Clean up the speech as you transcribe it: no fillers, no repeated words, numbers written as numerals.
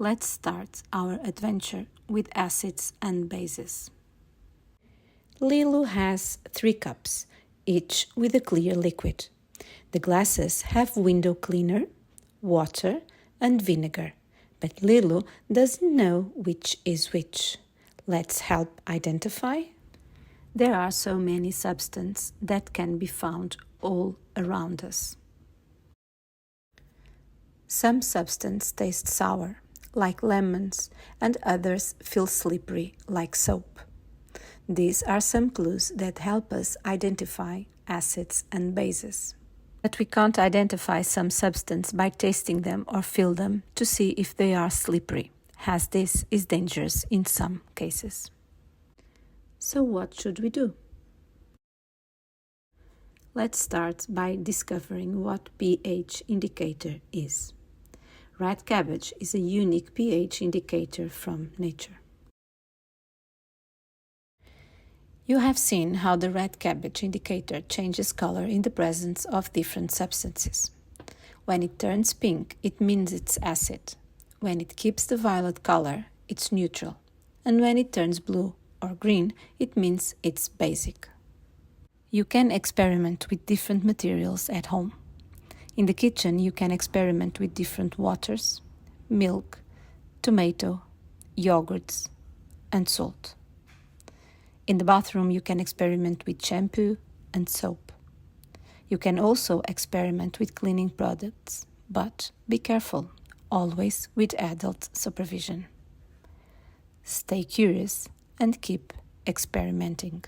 Let's start our adventure with acids and bases. Lilu has 3 cups, each with a clear liquid. The glasses have window cleaner, water, and vinegar, but Lilu doesn't know which is which. Let's help identify. There are so many substances that can be found all around us. Some substances taste sour, like lemons, and others feel slippery, like soap. These are some clues that help us identify acids and bases. But we can't identify some substance by tasting them or feel them to see if they are slippery, as this is dangerous in some cases. So what should we do? Let's start by discovering what pH indicator is. Red cabbage is a unique pH indicator from nature. You have seen how the red cabbage indicator changes color in the presence of different substances. When it turns pink, it means it's acid. When it keeps the violet color, it's neutral. And when it turns blue or green, it means it's basic. You can experiment with different materials at home. In the kitchen, you can experiment with different waters, milk, tomato, yogurts, and salt. In the bathroom, you can experiment with shampoo and soap. You can also experiment with cleaning products, but be careful, always with adult supervision. Stay curious and keep experimenting.